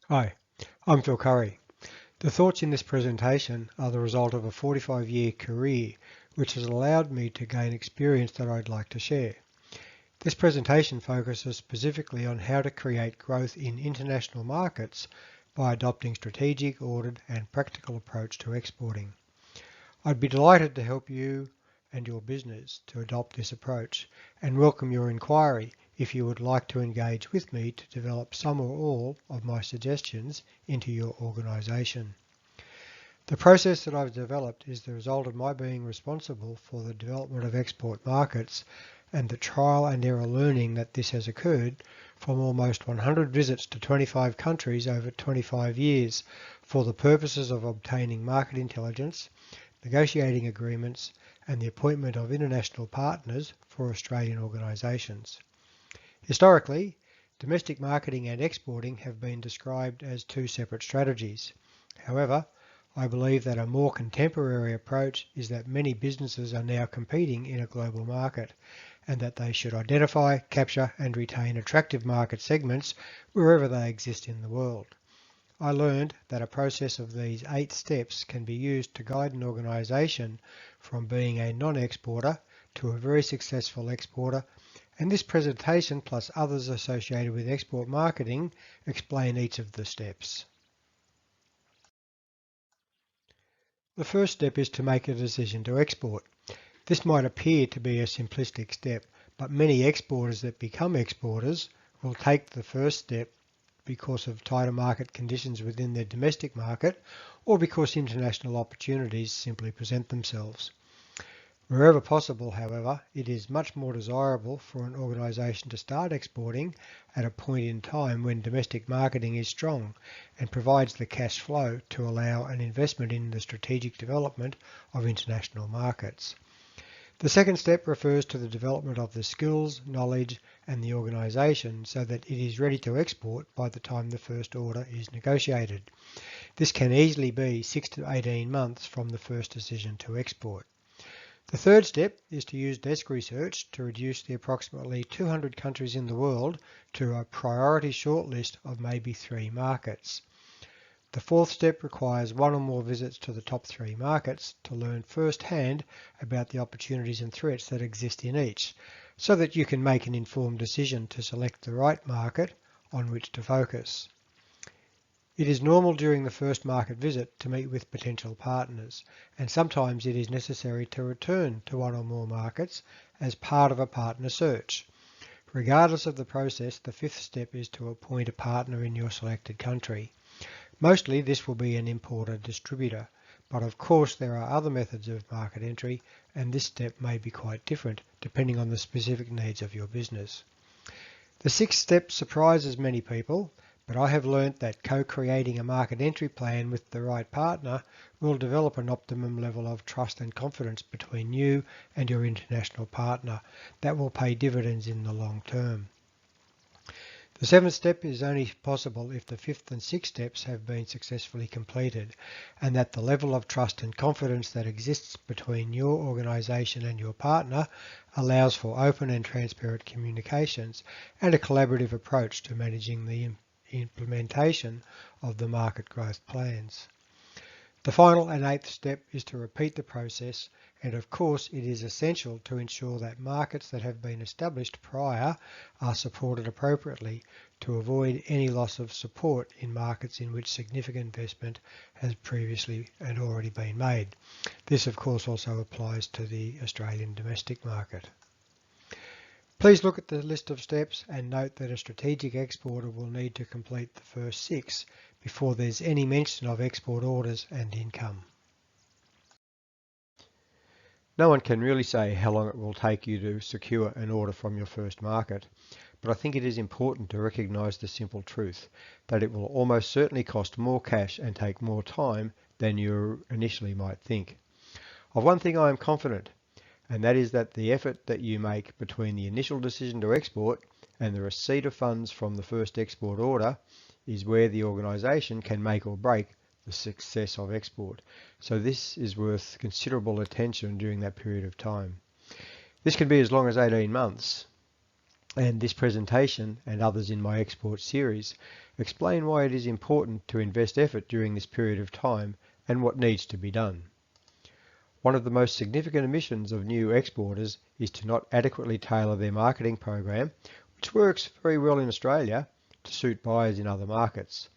Hi, I'm Phil Curry. The thoughts in this presentation are the result of a 45-year career which has allowed me to gain experience that I'd like to share. This presentation focuses specifically on how to create growth in international markets by adopting strategic, ordered and practical approach to exporting. I'd be delighted to help you and your business to adopt this approach and welcome your inquiry if you would like to engage with me to develop some or all of my suggestions into your organisation. The process that I've developed is the result of my being responsible for the development of export markets and the trial and error learning that this has occurred from almost 100 visits to 25 countries over 25 years for the purposes of obtaining market intelligence, negotiating agreements and the appointment of international partners for Australian organisations. Historically, domestic marketing and exporting have been described as two separate strategies. However, I believe that a more contemporary approach is that many businesses are now competing in a global market and that they should identify, capture and retain attractive market segments wherever they exist in the world. I learned that a process of these 8 steps can be used to guide an organisation from being a non-exporter to a very successful exporter, and this presentation plus others associated with export marketing explain each of the steps. The first step is to make a decision to export. This might appear to be a simplistic step, but many exporters that become exporters will take the first step because of tighter market conditions within their domestic market or because international opportunities simply present themselves. Wherever possible, however, it is much more desirable for an organisation to start exporting at a point in time when domestic marketing is strong and provides the cash flow to allow an investment in the strategic development of international markets. The second step refers to the development of the skills, knowledge and the organisation so that it is ready to export by the time the first order is negotiated. This can easily be 6 to 18 months from the first decision to export. The third step is to use desk research to reduce the approximately 200 countries in the world to a priority shortlist of maybe 3 markets. The fourth step requires 1 or more visits to the top 3 markets to learn firsthand about the opportunities and threats that exist in each, so that you can make an informed decision to select the right market on which to focus. It is normal during the first market visit to meet with potential partners, and sometimes it is necessary to return to 1 or more markets as part of a partner search. Regardless of the process, the fifth step is to appoint a partner in your selected country. Mostly this will be an importer distributor, but of course there are other methods of market entry, and this step may be quite different depending on the specific needs of your business. The sixth step surprises many people, but I have learnt that co-creating a market entry plan with the right partner will develop an optimum level of trust and confidence between you and your international partner that will pay dividends in the long term. The seventh step is only possible if the fifth and sixth steps have been successfully completed and that the level of trust and confidence that exists between your organisation and your partner allows for open and transparent communications and a collaborative approach to managing the implementation of the market growth plans. The final and eighth step is to repeat the process, and of course it is essential to ensure that markets that have been established prior are supported appropriately to avoid any loss of support in markets in which significant investment has previously and already been made. This of course also applies to the Australian domestic market. Please look at the list of steps and note that a strategic exporter will need to complete the first 6 before there's any mention of export orders and income. No one can really say how long it will take you to secure an order from your first market, but I think it is important to recognise the simple truth that it will almost certainly cost more cash and take more time than you initially might think. Of one thing I am confident, and that is that the effort that you make between the initial decision to export and the receipt of funds from the first export order is where the organisation can make or break the success of export. So this is worth considerable attention during that period of time. This can be as long as 18 months. and this presentation and others in my export series explain why it is important to invest effort during this period of time and what needs to be done. One of the most significant omissions of new exporters is to not adequately tailor their marketing program, which works very well in Australia, to suit buyers in other markets.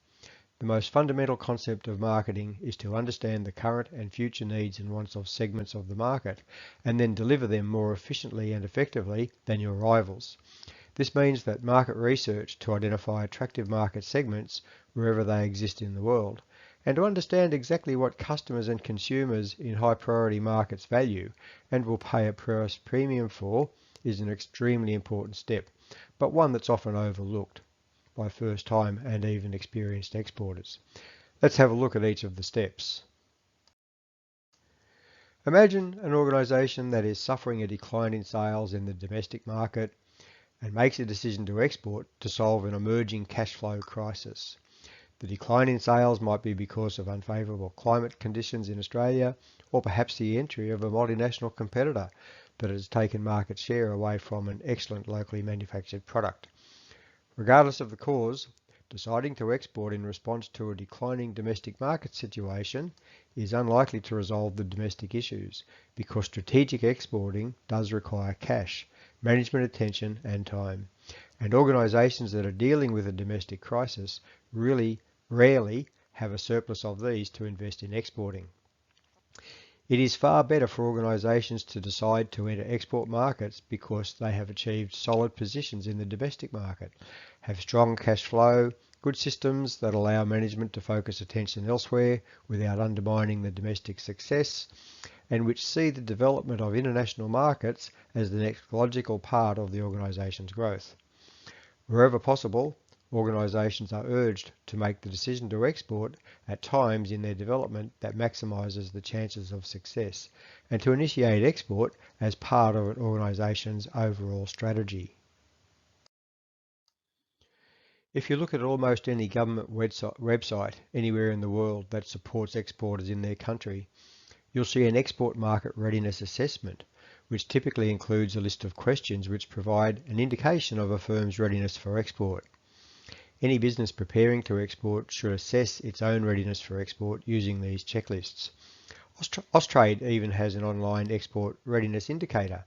The most fundamental concept of marketing is to understand the current and future needs and wants of segments of the market, and then deliver them more efficiently and effectively than your rivals. This means that market research to identify attractive market segments wherever they exist in the world, and to understand exactly what customers and consumers in high priority markets value and will pay a price premium for, is an extremely important step, but one that's often overlooked by first-time and even experienced exporters. Let's have a look at each of the steps. Imagine an organisation that is suffering a decline in sales in the domestic market and makes a decision to export to solve an emerging cash flow crisis. The decline in sales might be because of unfavourable climate conditions in Australia, or perhaps the entry of a multinational competitor that has taken market share away from an excellent locally manufactured product. Regardless of the cause, deciding to export in response to a declining domestic market situation is unlikely to resolve the domestic issues, because strategic exporting does require cash, management attention and time. And organisations that are dealing with a domestic crisis really rarely have a surplus of these to invest in exporting. It is far better for organisations to decide to enter export markets because they have achieved solid positions in the domestic market, have strong cash flow, good systems that allow management to focus attention elsewhere without undermining the domestic success, and which see the development of international markets as the next logical part of the organisation's growth. Wherever possible, organisations are urged to make the decision to export at times in their development that maximises the chances of success, and to initiate export as part of an organisation's overall strategy. If you look at almost any government website anywhere in the world that supports exporters in their country, you'll see an export market readiness assessment, which typically includes a list of questions which provide an indication of a firm's readiness for export. Any business preparing to export should assess its own readiness for export using these checklists. Austrade even has an online export readiness indicator,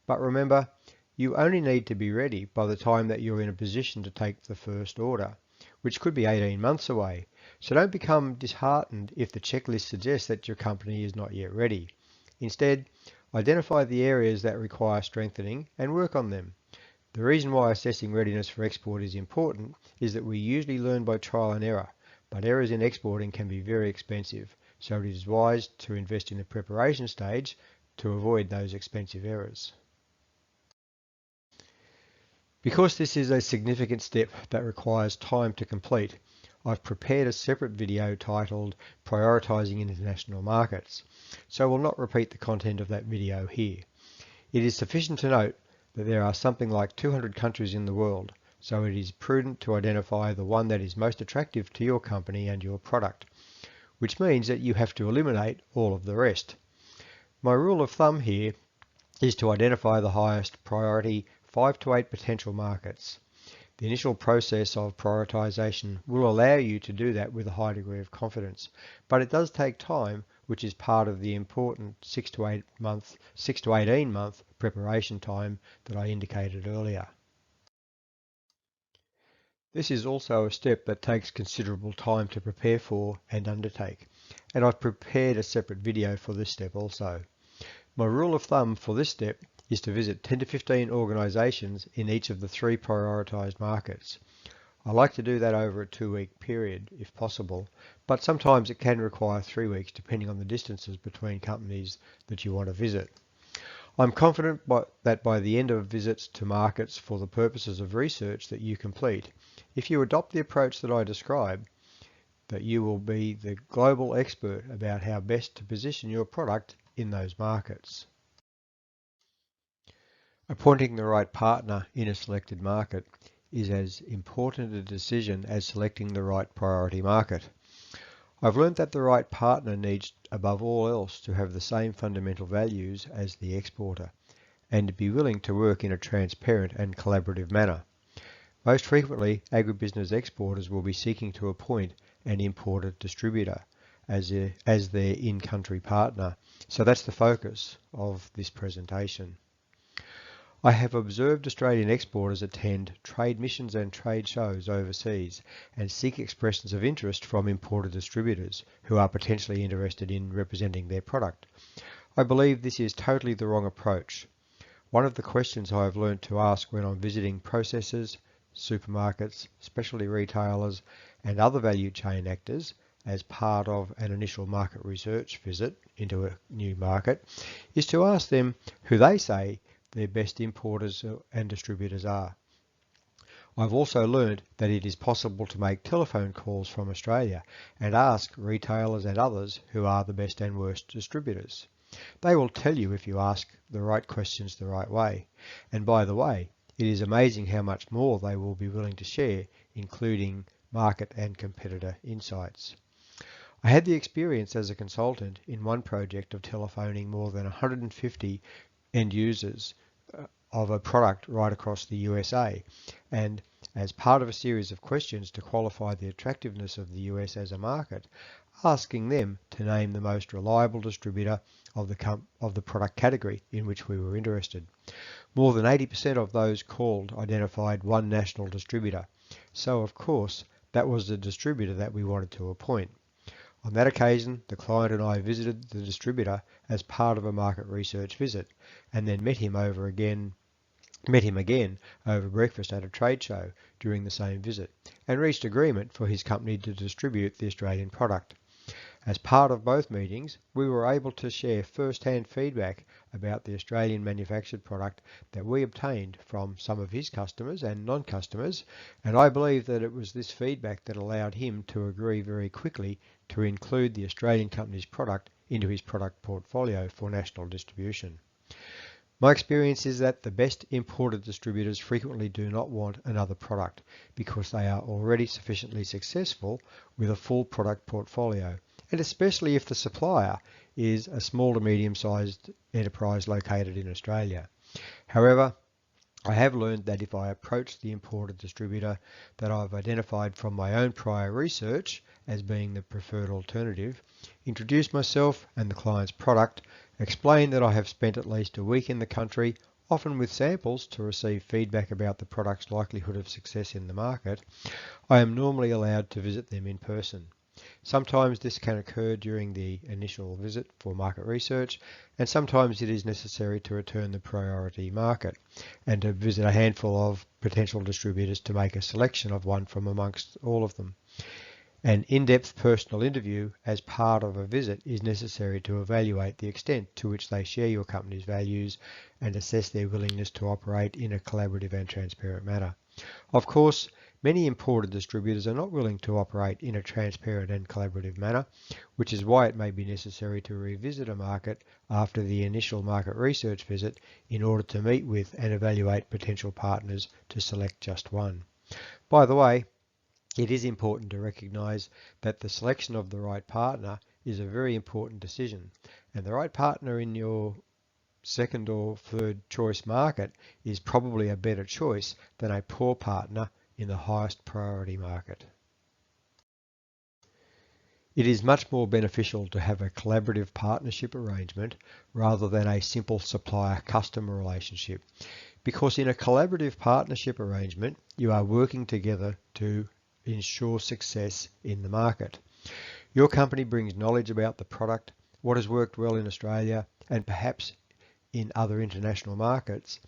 but remember, you only need to be ready by the time that you're in a position to take the first order, which could be 18 months away. So don't become disheartened if the checklist suggests that your company is not yet ready. Instead, identify the areas that require strengthening and work on them. The reason why assessing readiness for export is important is that we usually learn by trial and error, but errors in exporting can be very expensive, so it is wise to invest in the preparation stage to avoid those expensive errors. Because this is a significant step that requires time to complete, I've prepared a separate video titled Prioritising International Markets, so I will not repeat the content of that video here. It is sufficient to note that there are something like 200 countries in the world, so it is prudent to identify the one that is most attractive to your company and your product, which means that you have to eliminate all of the rest. My rule of thumb here is to identify the highest priority 5 to 8 potential markets. The initial process of prioritization will allow you to do that with a high degree of confidence, but it does take time, which is part of the important 6 to 18 month preparation time that I indicated earlier. This is also a step that takes considerable time to prepare for and undertake, and I've prepared a separate video for this step also. My rule of thumb for this step is to visit 10 to 15 organisations in each of the 3 prioritised markets. I like to do that over a 2-week period if possible, but sometimes it can require 3 weeks depending on the distances between companies that you want to visit. I'm confident that by the end of visits to markets for the purposes of research that you complete, if you adopt the approach that I describe, that you will be the global expert about how best to position your product in those markets. Appointing the right partner in a selected market is as important a decision as selecting the right priority market. I've learned that the right partner needs, above all else, to have the same fundamental values as the exporter, and to be willing to work in a transparent and collaborative manner. Most frequently, agribusiness exporters will be seeking to appoint an imported distributor as their in-country partner. So that's the focus of this presentation. I have observed Australian exporters attend trade missions and trade shows overseas and seek expressions of interest from imported distributors who are potentially interested in representing their product. I believe this is totally the wrong approach. One of the questions I have learned to ask when I'm visiting processors, supermarkets, specialty retailers and other value chain actors as part of an initial market research visit into a new market is to ask them who they say their best importers and distributors are. I've also learned that it is possible to make telephone calls from Australia and ask retailers and others who are the best and worst distributors. They will tell you if you ask the right questions the right way. And by the way, it is amazing how much more they will be willing to share, including market and competitor insights. I had the experience as a consultant in one project of telephoning more than 150 end users of a product right across the USA, and as part of a series of questions to qualify the attractiveness of the US as a market, asking them to name the most reliable distributor of the product category in which we were interested. More than 80% of those called identified one national distributor, so of course that was the distributor that we wanted to appoint. On that occasion, the client and I visited the distributor as part of a market research visit, and then met him again over breakfast at a trade show during the same visit, and reached agreement for his company to distribute the Australian product. As part of both meetings, we were able to share first-hand feedback about the Australian manufactured product that we obtained from some of his customers and non-customers, and I believe that it was this feedback that allowed him to agree very quickly to include the Australian company's product into his product portfolio for national distribution. My experience is that the best imported distributors frequently do not want another product because they are already sufficiently successful with a full product portfolio, and especially if the supplier is a small to medium-sized enterprise located in Australia. However, I have learned that if I approach the imported distributor that I've identified from my own prior research as being the preferred alternative, introduce myself and the client's product, explain that I have spent at least a week in the country, often with samples to receive feedback about the product's likelihood of success in the market, I am normally allowed to visit them in person. Sometimes this can occur during the initial visit for market research, and sometimes it is necessary to return the priority market and to visit a handful of potential distributors to make a selection of one from amongst all of them. An in-depth personal interview as part of a visit is necessary to evaluate the extent to which they share your company's values and assess their willingness to operate in a collaborative and transparent manner. Of course, many imported distributors are not willing to operate in a transparent and collaborative manner, which is why it may be necessary to revisit a market after the initial market research visit in order to meet with and evaluate potential partners to select just one. By the way, it is important to recognise that the selection of the right partner is a very important decision, and the right partner in your second or third choice market is probably a better choice than a poor partner in the highest priority market. It is much more beneficial to have a collaborative partnership arrangement rather than a simple supplier-customer relationship, because in a collaborative partnership arrangement, you are working together to ensure success in the market. Your company brings knowledge about the product, what has worked well in Australia, and perhaps in other international markets,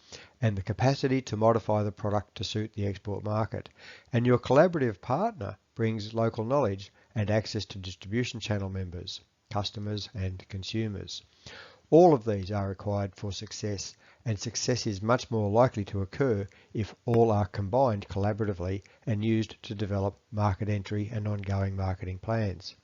and the capacity to modify the product to suit the export market. And your collaborative partner brings local knowledge and access to distribution channel members, customers and consumers. All of these are required for success, and success is much more likely to occur if all are combined collaboratively and used to develop market entry and ongoing marketing plans.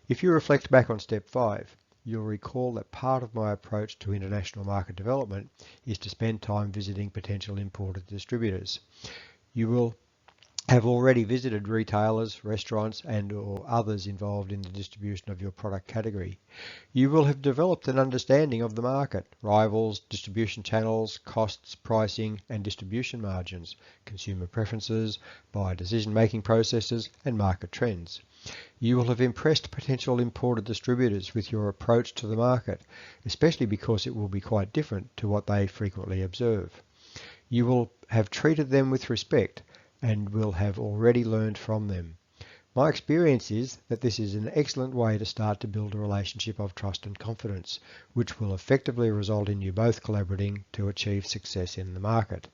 If you reflect back on step 5, you'll recall that part of my approach to international market development is to spend time visiting potential imported distributors. You will have already visited retailers, restaurants and/or others involved in the distribution of your product category. You will have developed an understanding of the market, rivals, distribution channels, costs, pricing and distribution margins, consumer preferences, buyer decision-making processes and market trends. You will have impressed potential imported distributors with your approach to the market, especially because it will be quite different to what they frequently observe. You will have treated them with respect and will have already learned from them. My experience is that this is an excellent way to start to build a relationship of trust and confidence, which will effectively result in you both collaborating to achieve success in the market.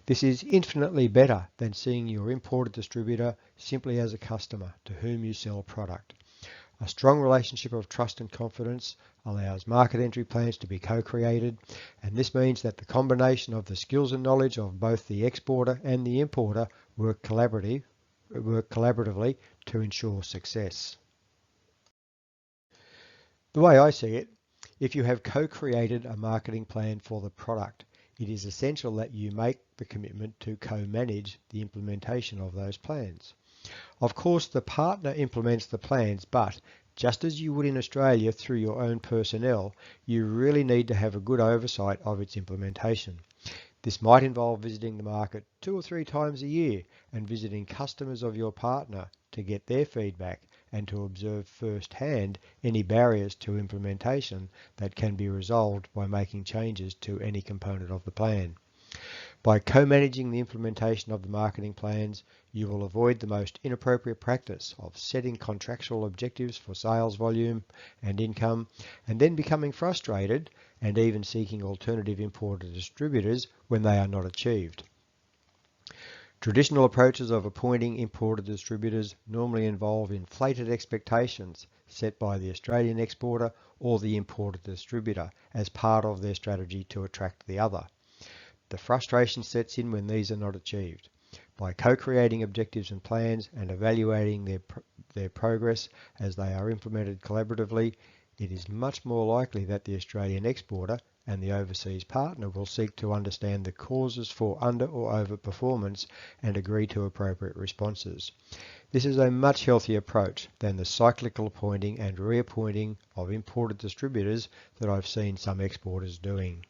This is infinitely better than seeing your imported distributor simply as a customer to whom you sell product. A strong relationship of trust and confidence allows market entry plans to be co-created, and this means that the combination of the skills and knowledge of both the exporter and the importer work collaboratively to ensure success. The way I see it, if you have co-created a marketing plan for the product, it is essential that you make the commitment to co-manage the implementation of those plans. Of course, the partner implements the plans, but just as you would in Australia through your own personnel, you really need to have a good oversight of its implementation. This might involve visiting the market 2 or 3 times a year and visiting customers of your partner to get their feedback and to observe firsthand any barriers to implementation that can be resolved by making changes to any component of the plan. By co-managing the implementation of the marketing plans, you will avoid the most inappropriate practice of setting contractual objectives for sales volume and income, and then becoming frustrated and even seeking alternative imported distributors when they are not achieved. Traditional approaches of appointing imported distributors normally involve inflated expectations set by the Australian exporter or the imported distributor as part of their strategy to attract the other. The frustration sets in when these are not achieved. By co-creating objectives and plans and evaluating their progress as they are implemented collaboratively, it is much more likely that the Australian exporter and the overseas partner will seek to understand the causes for under or overperformance and agree to appropriate responses. This is a much healthier approach than the cyclical appointing and reappointing of imported distributors that I've seen some exporters doing.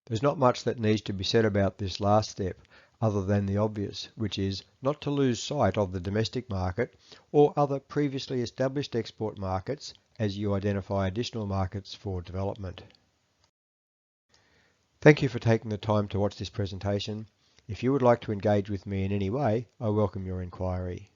There's not much that needs to be said about this last step other than the obvious, which is not to lose sight of the domestic market or other previously established export markets as you identify additional markets for development. Thank you for taking the time to watch this presentation. If you would like to engage with me in any way, I welcome your inquiry.